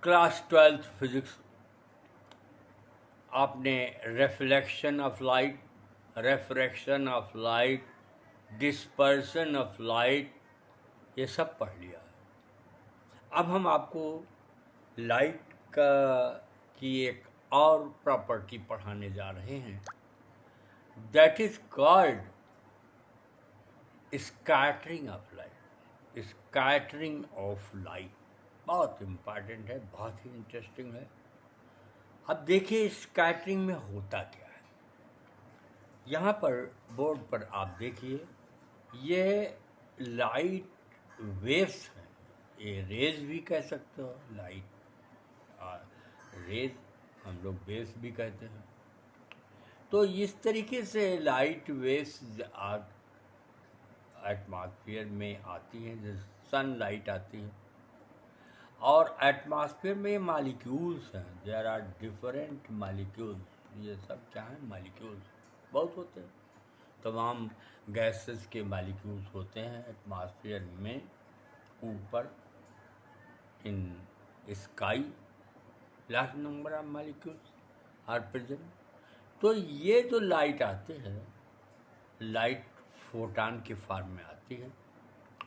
Class 12th physics आपने reflection of light, refraction of light, dispersion of light, ये सब पढ़ लिया है। अब हम आपको लाइट की एक और प्रॉपर्टी पढ़ाने जा रहे हैं, that is called scattering of light. Scattering of light बहुत इम्पॉर्टेंट है, बहुत ही इंटरेस्टिंग है। अब देखिए स्कैटरिंग में होता क्या है। यहाँ पर बोर्ड पर आप देखिए, ये लाइट वेव्स हैं, ये रेज भी कह सकते हो, लाइट रेज हम लोग वेव्स भी कहते हैं। तो इस तरीके से लाइट वेव्स एटमॉस्फेयर में आती हैं, जैसे सनलाइट आती है। और एटमॉस्फेयर में मॉलिक्यूल्स हैं, देयर आर डिफरेंट मॉलिक्यूल्स। ये सब क्या हैं? मॉलिक्यूल्स बहुत होते हैं, तमाम गैसेस के मॉलिक्यूल्स होते हैं एटमॉस्फेयर में ऊपर। In sky large number of molecules are present. तो ये जो लाइट आते हैं, लाइट फोटान के फॉर्म में आती है।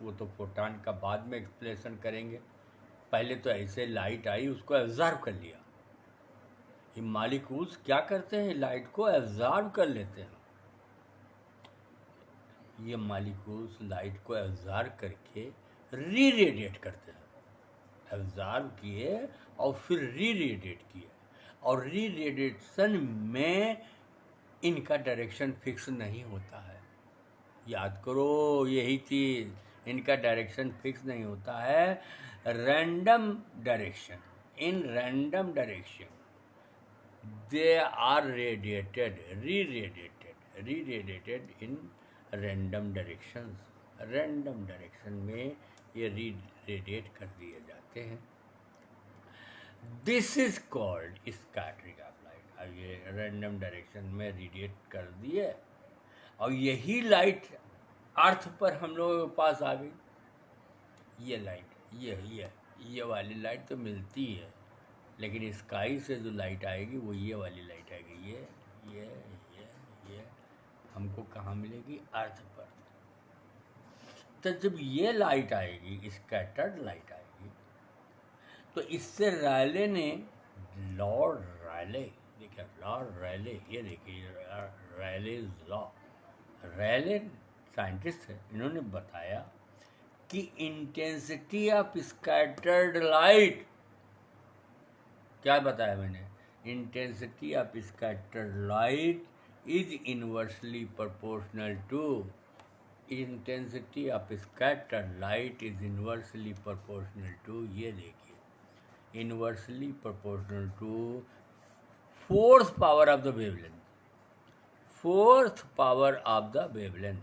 वो तो फोटान का बाद में एक्सप्लेनेशन करेंगे, पहले तो ऐसे लाइट आई, उसको एब्जॉर्व कर लिया। ये मॉलिक्यूल्स क्या करते हैं? लाइट को एब्जॉर्व कर लेते हैं। ये मॉलिक्यूल्स लाइट को एब्जॉर्व करके री रेडिएट करते हैं। एब्जॉर्व किए और फिर री रेडिएट किए, और री रेडिएशन में इनका डायरेक्शन फिक्स नहीं होता है। याद करो यही चीज़, इनका डायरेक्शन फिक्स नहीं होता है। Random direction, in random direction they are radiated, re radiated in random directions. Random direction में ये री रेडिएट कर दिए जाते हैं। This is called scattering of light. अब ये रैंडम डायरेक्शन में रेडिएट कर दिए, और यही लाइट अर्थ पर हम लोगों के पास आ गई। ये लाइट, ये वाली लाइट तो मिलती है, लेकिन स्काई से जो लाइट आएगी वो ये वाली लाइट आएगी। ये हमको कहाँ मिलेगी? अर्थ पर। तो जब ये लाइट आएगी, स्कैटर्ड लाइट आएगी, तो इससे रायले ने, लॉर्ड रायले, देखिए लॉर्ड रायले, ये देखिए रायलेज लॉ। रायले साइंटिस्ट है, इन्होंने बताया कि इंटेंसिटी ऑफ स्कैटर्ड लाइट, क्या बताया मैंने? Intensity of scattered light is inversely proportional to, intensity of scattered light is inversely proportional to, ये देखिए, inversely proportional to fourth power of the wavelength. Fourth power of the wavelength,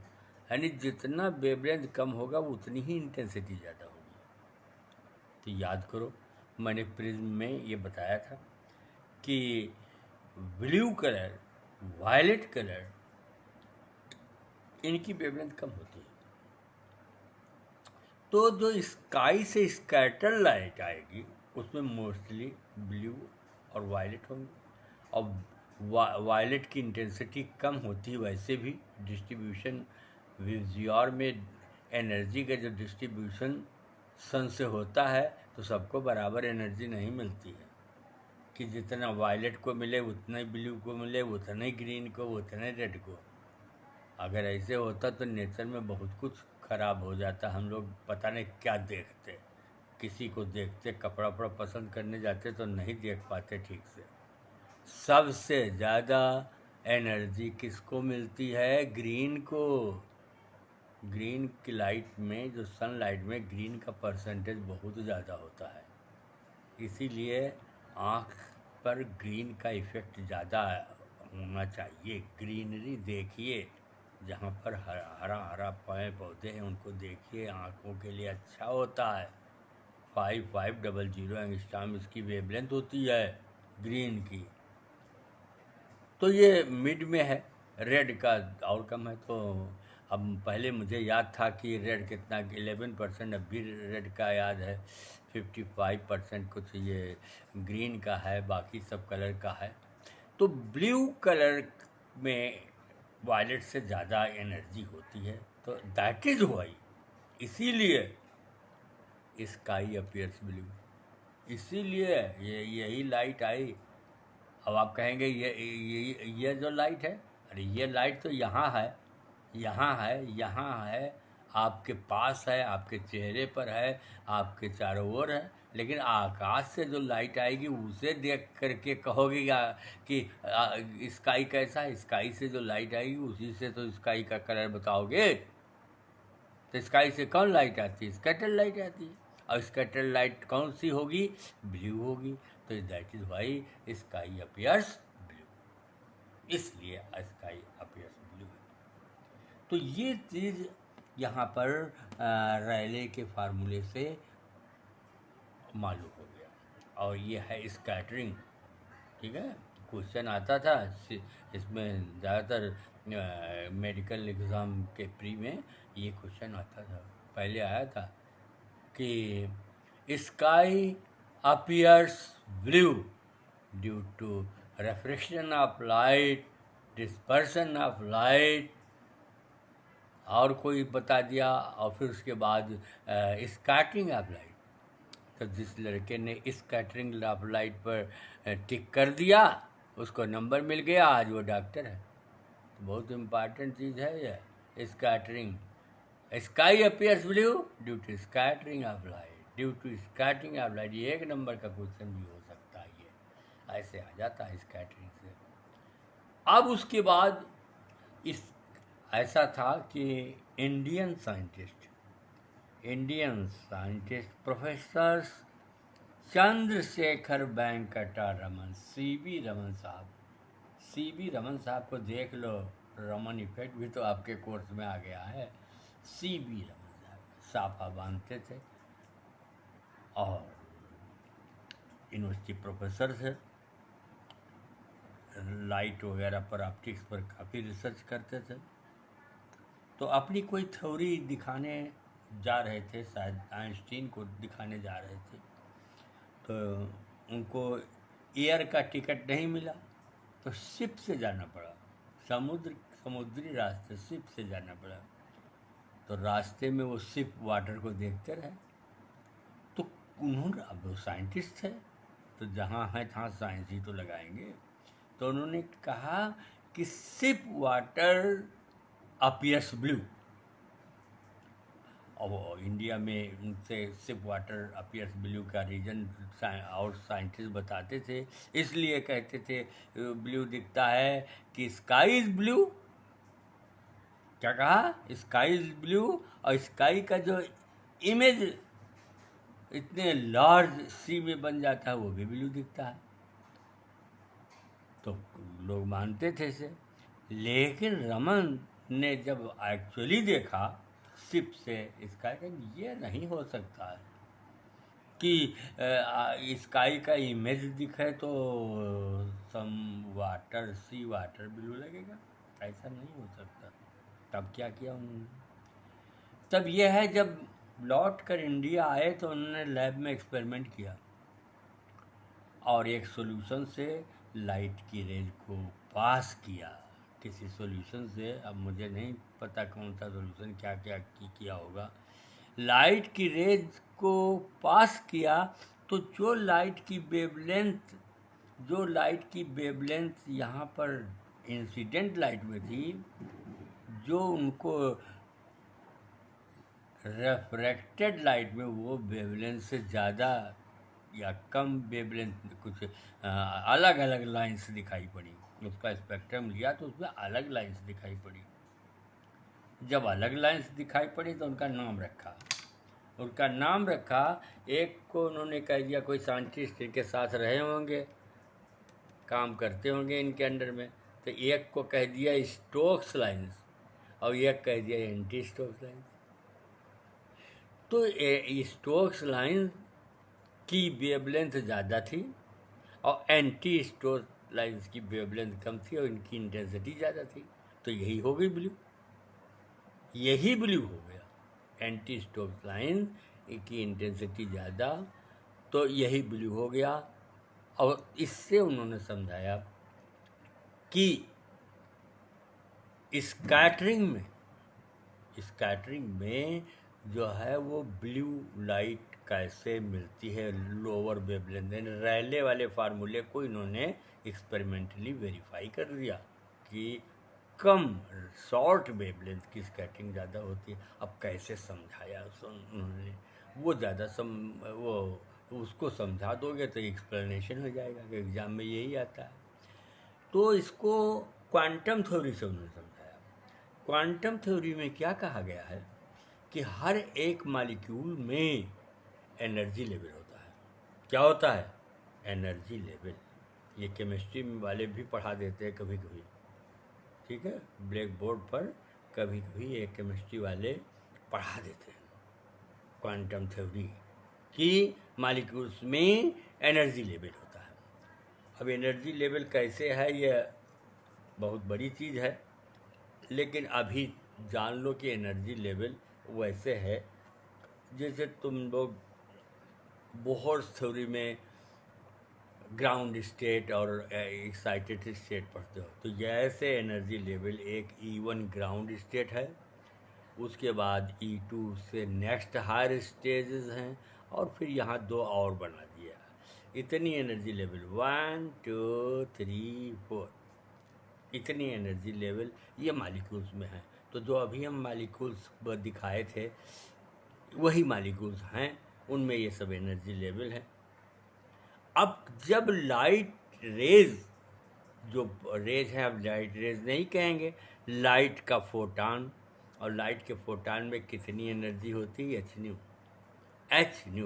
यानी जितना wavelength कम होगा उतनी ही intensity ज़्यादा होगी। तो याद करो, मैंने प्रिज्म में ये बताया था कि ब्लू कलर, वायलेट कलर, इनकी वेवलेंथ कम होती है। तो जो स्काई से स्कैटर लाइट आएगी उसमें मोस्टली ब्लू और वायलेट होंगी, और वायलेट की इंटेंसिटी कम होती है। वैसे भी डिस्ट्रीब्यूशन विजुअर में एनर्जी का जो डिस्ट्रीब्यूशन सन से होता है, तो सबको बराबर एनर्जी नहीं मिलती है कि जितना वायलेट को मिले उतना ही ब्लू को मिले, उतना ही ग्रीन को, उतना ही रेड को। अगर ऐसे होता तो नेचर में बहुत कुछ खराब हो जाता। हम लोग पता नहीं क्या देखते, किसी को देखते, कपड़ा वपड़ा पसंद करने जाते तो नहीं देख पाते ठीक से। सबसे ज़्यादा एनर्जी किसको मिलती है? ग्रीन को। ग्रीन की लाइट में, जो सनलाइट में ग्रीन का परसेंटेज बहुत ज़्यादा होता है, इसीलिए आँख पर ग्रीन का इफ़ेक्ट ज़्यादा होना चाहिए। ग्रीनरी देखिए, जहाँ पर हरा हरा पेड़ पौधे हैं उनको देखिए, आँखों के लिए अच्छा होता है। 5500 एंगस्ट्रॉम इसकी वेवलेंथ होती है ग्रीन की। तो ये मिड में है, रेड का और कम है। तो अब पहले मुझे याद था कि रेड कितना 11%, अब भी रेड का याद है, 55% कुछ ये ग्रीन का है, बाकी सब कलर का है। तो ब्लू कलर में वायलेट से ज़्यादा एनर्जी होती है, तो दैट इज़ वाई, इसीलिए स्काई अपीयर्स ब्लू, इसीलिए यही लाइट आई। अब आप कहेंगे ये जो लाइट है, अरे ये लाइट तो यहाँ है, यहाँ है, यहाँ है, आपके पास है, आपके चेहरे पर है, आपके चारों ओर है, लेकिन आकाश से जो लाइट आएगी उसे देख करके कहोगे कि स्काई कैसा है। स्काई से जो लाइट आएगी उसी से तो स्काई का कलर बताओगे। तो स्काई से कौन लाइट आती है? स्कैटर लाइट आती है, और स्कैटर लाइट कौन सी होगी? ब्लू होगी। तो that is why sky appears blue, इसलिए स्काई अपीयर्स ब्लू। तो ये चीज़ यहाँ पर रैले के फार्मूले से मालूम हो गया। और ये है स्कैटरिंग, ठीक है। क्वेश्चन आता था इसमें, ज़्यादातर मेडिकल एग्ज़ाम के प्री में ये क्वेश्चन आता था, पहले आया था कि sky appears blue due to reflection of light, dispersion of light, और कोई बता दिया, और फिर उसके बाद स्कैटरिंग ऑफ लाइट। तो जिस लड़के ने स्कैटरिंग ऑफ लाइट पर टिक कर दिया उसको नंबर मिल गया, आज वो डॉक्टर है। तो बहुत इम्पॉर्टेंट चीज़ है ये scattering. Sky appears blue due to scattering of light, due to scattering of light, ये 1 नंबर का क्वेश्चन भी हो सकता है, ये ऐसे आ जाता है स्कैटरिंग से। अब उसके बाद इस ऐसा था कि Indian scientist professor Chandrashekhar Venkata Raman, CV Raman साहब को देख लो, रमन इफेक्ट भी तो आपके कोर्स में आ गया है। सीवी रमन साहब साफा बांधते थे और यूनिवर्सिटी प्रोफेसर थे, लाइट वगैरह पर, ऑप्टिक्स पर काफ़ी रिसर्च करते थे। तो अपनी कोई थ्योरी दिखाने जा रहे थे, शायद आइंस्टीन को दिखाने जा रहे थे। तो उनको एयर का टिकट नहीं मिला, तो शिप से जाना पड़ा, समुद्री रास्ते शिप से जाना पड़ा। तो रास्ते में वो शिप वाटर को देखते रहे। तो उन्होंने, अब वो साइंटिस्ट थे तो जहाँ है तहाँ साइंस ही तो लगाएंगे। तो उन्होंने कहा कि शिप वाटर अपीयर्स ब्लू। और इंडिया में उनसे शिप वाटर अपीयर्स ब्लू का रीजन और साइंटिस्ट बताते थे, इसलिए कहते थे ब्लू दिखता है कि स्काई इज ब्लू। क्या कहा? स्काई इज ब्लू, और स्काई का जो इमेज इतने लार्ज सी में बन जाता है वो भी ब्लू दिखता है। तो लोग मानते थे इसे, लेकिन रमन ने जब एक्चुअली देखा शिप से स्काई, ये नहीं हो सकता है कि स्काई का इमेज दिखे तो सम वाटर, सी वाटर ब्लू लगेगा, ऐसा नहीं हो सकता। तब क्या किया उन्होंने? तब यह है, जब लौट कर इंडिया आए तो उन्होंने लैब में एक्सपेरिमेंट किया और एक सॉल्यूशन से लाइट की रेज को पास किया, किसी सॉल्यूशन से, अब मुझे नहीं पता कौन सा सॉल्यूशन, क्या क्या किया होगा, लाइट की रेज को पास किया। तो जो लाइट की वेवलेंथ यहाँ पर इंसिडेंट लाइट में थी, जो उनको रिफ्रैक्टेड लाइट में वो वेवलेंथ से ज़्यादा या कम वेवलेंथ, कुछ अलग अलग लाइंस दिखाई पड़ी। उसका स्पेक्ट्रम लिया तो उसमें अलग लाइंस दिखाई पड़ी। जब अलग लाइंस दिखाई पड़ी तो उनका नाम रखा। एक को उन्होंने कह दिया, कोई साइंटिस्ट इनके साथ रहे होंगे, काम करते होंगे इनके अंडर में, तो एक को कह दिया स्टोक्स लाइंस और एक कह दिया एंटी स्टोक्स लाइंस। तो स्टोक्स लाइन की वेवलेंथ ज़्यादा थी और एंटी स्टोक्स लाइंस की वेवलेंथ कम थी और इनकी इंटेंसिटी ज़्यादा थी, तो यही हो गई ब्लू। यही ब्लू हो गया। एंटी स्टोक्स लाइन की इंटेंसिटी ज़्यादा, तो यही ब्लू हो गया। और इससे उन्होंने समझाया कि स्कैटरिंग में जो है वो ब्लू लाइट कैसे मिलती है लोअर वेवलेंथ। रैले वाले फार्मूले को इन्होंने एक्सपेरिमेंटली वेरीफाई कर दिया कि कम शॉर्ट वेवलेंथ की स्कैटरिंग ज़्यादा होती है। अब कैसे समझाया उन्होंने, वो ज़्यादा वो उसको समझा दोगे तो एक्सप्लेनेशन हो जाएगा कि एग्ज़ाम में यही आता है। तो इसको क्वांटम थ्योरी से उन्होंने समझाया। क्वांटम थ्योरी में क्या कहा गया है कि हर एक मॉलिक्यूल में एनर्जी लेवल होता है। क्या होता है? Energy level. ये केमिस्ट्री वाले भी पढ़ा देते हैं कभी कभी, ठीक है, ब्लैक बोर्ड पर कभी कभी ये केमिस्ट्री वाले पढ़ा देते हैं क्वांटम थ्योरी कि मॉलिक्यूल्स में एनर्जी लेवल होता है। अब एनर्जी लेवल कैसे है ये बहुत बड़ी चीज़ है, लेकिन अभी जान लो कि एनर्जी लेवल वैसे है जैसे तुम लोग बोहर्स थ्योरी में ग्राउंड स्टेट और एक्साइटेड स्टेट पढ़ते हो। तो जैसे एनर्जी लेवल एक E1 ग्राउंड स्टेट है, उसके बाद E2 से नेक्स्ट हायर स्टेजेस हैं, और फिर यहाँ 2 और बना दिया। इतनी एनर्जी लेवल 1 2 3 4, इतनी एनर्जी लेवल ये मॉलिक्यूल्स में है। तो जो अभी हम मॉलिक्यूल्स दिखाए थे वही मॉलिक्यूल्स हैं, उनमें ये सब एनर्जी लेवल है। अब जब लाइट रेज, जो रेज है, अब लाइट रेज नहीं कहेंगे, लाइट का फोटान, और लाइट के फोटान में कितनी एनर्जी होती है? H nu.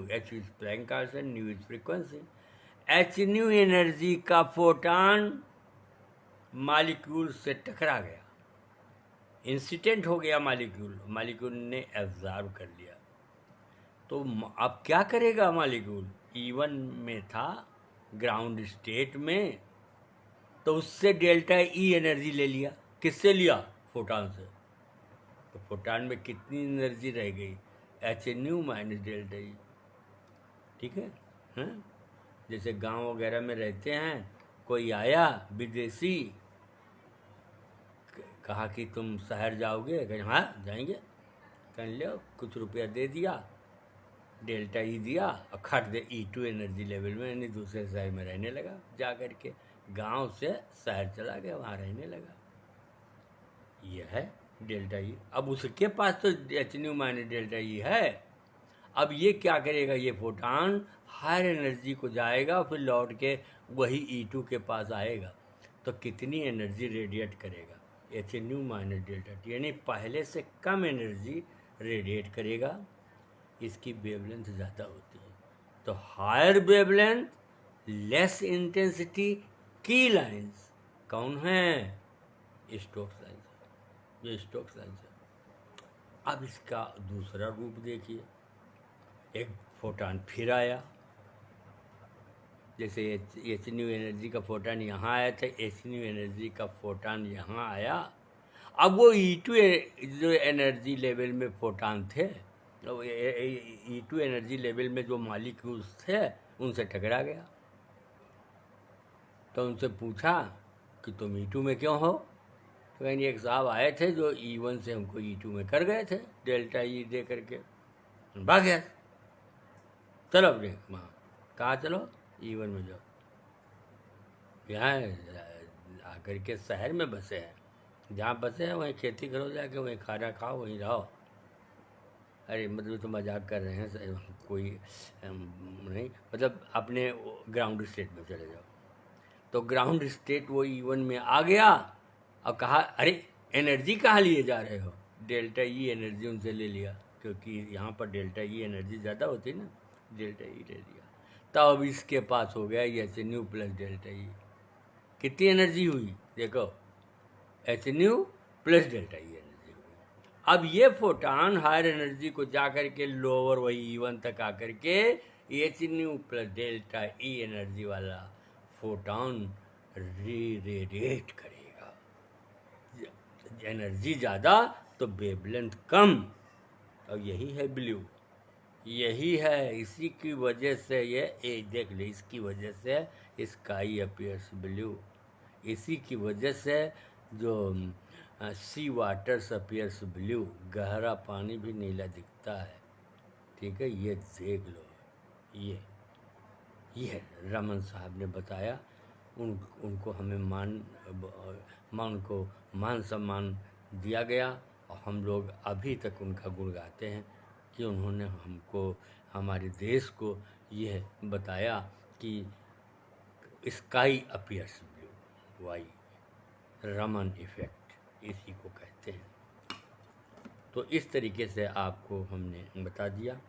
H is Planck constant, nu is frequency. H nu energy का फोटान मॉलिक्यूल से टकरा गया, इंसिडेंट हो गया मॉलिक्यूल ने एब्जॉर्ब कर लिया। तो अब क्या करेगा मॉलिक्यूल? E1 में था ग्राउंड स्टेट में, तो उससे डेल्टा E एनर्जी ले लिया। किससे लिया? फोटान से। तो फोटान में कितनी एनर्जी रह गई? H new minus delta E। ठीक है, हाँ? जैसे गांव वगैरह में रहते हैं, कोई आया विदेशी, कहा कि तुम शहर जाओगे? कहे हाँ जाएंगे। कह लो, कुछ रुपया दे दिया, डेल्टा E दिया, और खट दे E2 एनर्जी लेवल में, यानी दूसरे शहर में रहने लगा। जा कर के गांव से शहर चला गया, वहाँ रहने लगा। ये है डेल्टा E। अब उसके पास तो H new minus delta E है। अब ये क्या करेगा? ये फोटान हायर एनर्जी को जाएगा, फिर लौट के वही E2 के पास आएगा। तो कितनी एनर्जी रेडिएट करेगा? H new minus delta T, यानी पहले से कम एनर्जी रेडिएट करेगा। इसकी वेवलेंथ ज़्यादा होती है। तो हायर वेवलेंथ, लेस इंटेंसिटी की लाइंस कौन है? Stokes lines. ये स्टोक्स लाइंस है। अब इसका दूसरा रूप देखिए, एक फोटान फिर आया। जैसे एच न्यू एनर्जी का फोटान यहाँ आया था, एच न्यू एनर्जी का फोटान यहाँ आया। अब वो E2 जो एनर्जी लेवल में फोटान थे, E2 एनर्जी लेवल में जो मॉलिक्यूल्स थे, उनसे टकरा गया। तो उनसे पूछा कि तुम E2 में क्यों हो? तो यानी एक साहब आए थे जो E1 से हमको E2 में कर गए थे, डेल्टा E दे करके। भाग गया। चलो अपने वहाँ, कहाँ चलो? E1 में जाओ। यहाँ आकर के शहर में बसे हैं, जहाँ बसे हैं वहीं खेती करो, जाके वहीं खाना खाओ, वहीं रहो। अरे मतलब तो मजाक कर रहे हैं, कोई नहीं, मतलब अपने ग्राउंड स्टेट में चले जाओ। तो ग्राउंड स्टेट वो E1 में आ गया। अब कहा अरे एनर्जी कहाँ लिए जा रहे हो? डेल्टा E एनर्जी उनसे ले लिया, क्योंकि यहाँ पर डेल्टा E एनर्जी ज़्यादा होती है ना, डेल्टा E ले लिया। तब अब इसके पास हो गया H new plus delta E। कितनी एनर्जी हुई? देखो, H new plus delta E energy हुई। अब ये फोटान हायर एनर्जी को जा कर के लोअर वही E1 तक आकर के H new plus delta E energy वाला फोटान रेडिएट करेगा। एनर्जी ज़्यादा तो वेवलेंथ कम, और यही है ब्लू, यही है। इसी की वजह से ये देख ले, इसकी वजह से स्काई अपीयर्स ब्लू, इसी की वजह से जो सी वाटर्स अपीयर्स ब्लू, गहरा पानी भी नीला दिखता है। ठीक है, ये देख लो, ये रमन साहब ने बताया। उनको हमें मान सम्मान दिया गया, और हम लोग अभी तक उनका गुण गाते हैं कि उन्होंने हमको, हमारे देश को यह बताया कि sky appears blue, why, Raman effect इसी को कहते हैं। तो इस तरीके से आपको हमने बता दिया।